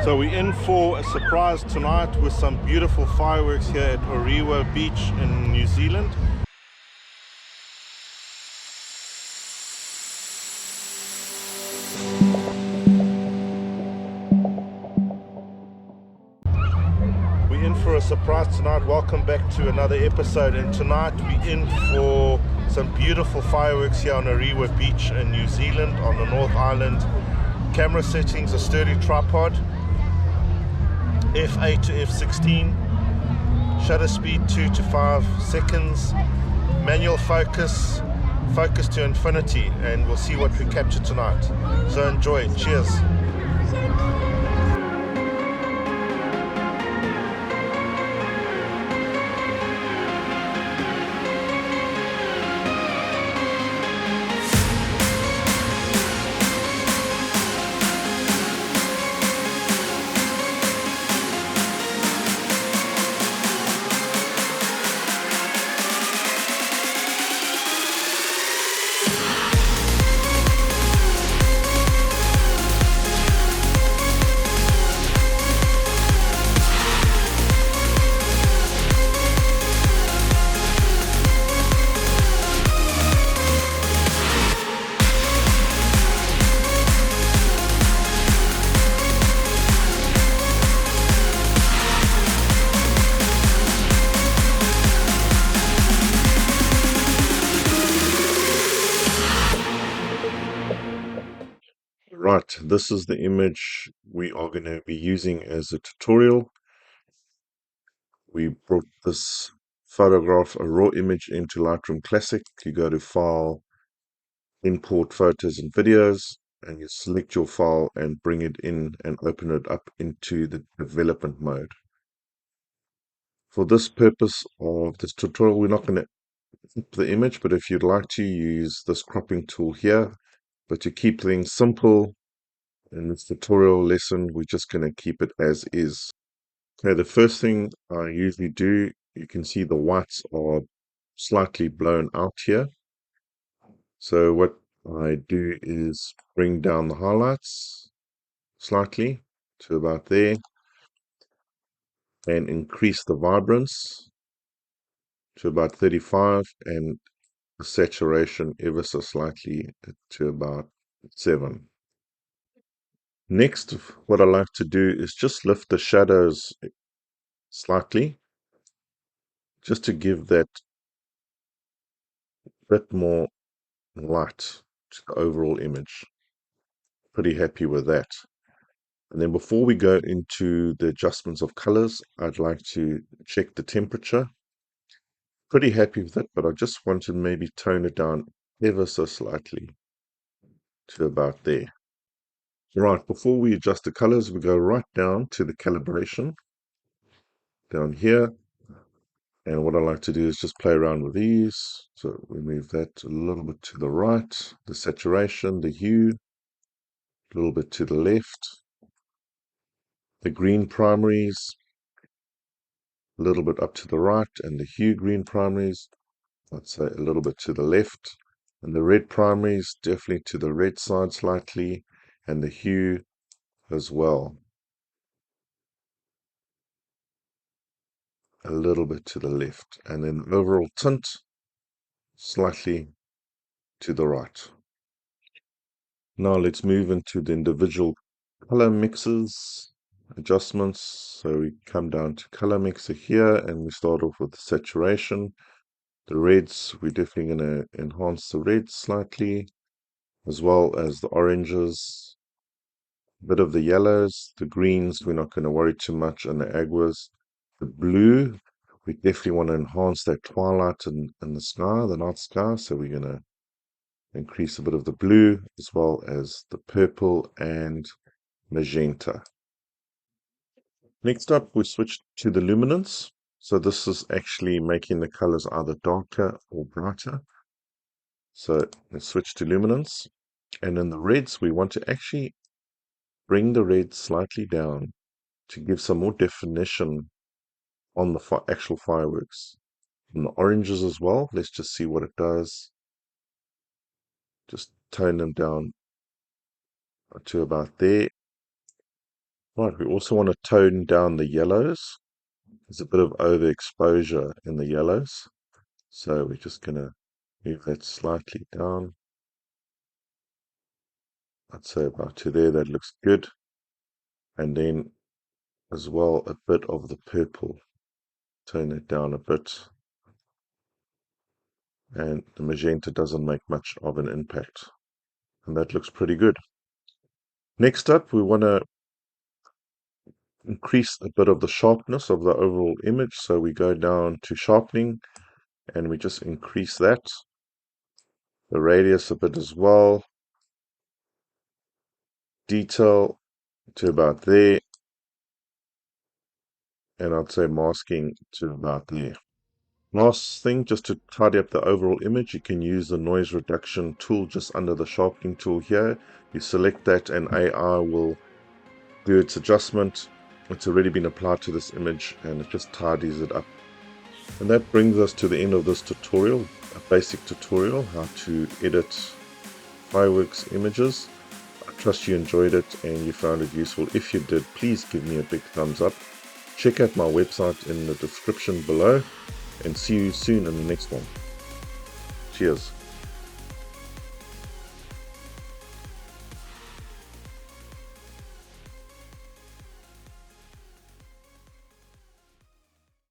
So we're in for a surprise tonight with some beautiful fireworks here at Oriwa Beach in New Zealand. We're in for a surprise tonight. Welcome back to another episode, and tonight we're in for some beautiful fireworks here on Oriwa Beach in New Zealand on the North Island. Camera settings, a sturdy tripod, f8 to f16, shutter speed 2 to 5 seconds, manual focus to infinity, and we'll see what we capture tonight. So enjoy. Cheers. Right, this is the image we are going to be using as a tutorial. We brought this photograph, a raw image, into Lightroom Classic. You go to File, Import Photos and Videos, and you select your file and bring it in and open it up into the development mode. For this purpose of this tutorial, we're not going to keep the image, but if you'd like to use this cropping tool here, but to keep things simple, in this tutorial lesson, we're just going to keep it as is. Okay, the first thing I usually do, you can see the whites are slightly blown out here. So what I do is bring down the highlights slightly to about there and increase the vibrance to about 35 and the saturation ever so slightly to about 7. Next, what I like to do is just lift the shadows slightly, just to give that bit more light to the overall image. Pretty happy with that. And then before we go into the adjustments of colors, I'd like to check the temperature. Pretty happy with it, but I just want to maybe tone it down ever so slightly to about there. Right, before we adjust the colors, we go right down to the calibration down here. And what I like to do is just play around with these. So we move that a little bit to the right, the saturation, the hue, a little bit to the left, the green primaries, a little bit up to the right, and the hue green primaries, I'd say a little bit to the left, and the red primaries definitely to the red side slightly, and the hue as well, a little bit to the left, and then overall tint slightly to the right. Now let's move into the individual color mixes, adjustments. So we come down to color mixer here, and we start off with the saturation. The reds, we're definitely going to enhance the reds slightly, as well as the oranges, a bit of the yellows, the greens, we're not going to worry too much, and the aguas. The blue, we definitely want to enhance that twilight in the sky, the night sky, so we're going to increase a bit of the blue, as well as the purple and magenta. Next up, we switch to the luminance. So this is actually making the colors either darker or brighter. So let's switch to luminance. And in the reds, we want to actually bring the red slightly down to give some more definition on the actual fireworks. And the oranges as well, let's just see what it does. Just tone them down to about there. Right, we also want to tone down the yellows. There's a bit of overexposure in the yellows. So we're just going to move that slightly down. I'd say about to there, that looks good. And then as well, a bit of the purple. Tone it down a bit. And the magenta doesn't make much of an impact. And that looks pretty good. Next up, we want to increase a bit of the sharpness of the overall image. So we go down to sharpening and we just increase that. The radius a bit as well. Detail to about there. And I'd say masking to about there. Last thing, just to tidy up the overall image, you can use the noise reduction tool just under the sharpening tool here. You select that and AI will do its adjustment. It's already been applied to this image and it just tidies it up. And that brings us to the end of this tutorial, a basic tutorial how to edit Fireworks images. I trust you enjoyed it and you found it useful. If you did, please give me a big thumbs up. Check out my website in the description below and see you soon in the next one. Cheers.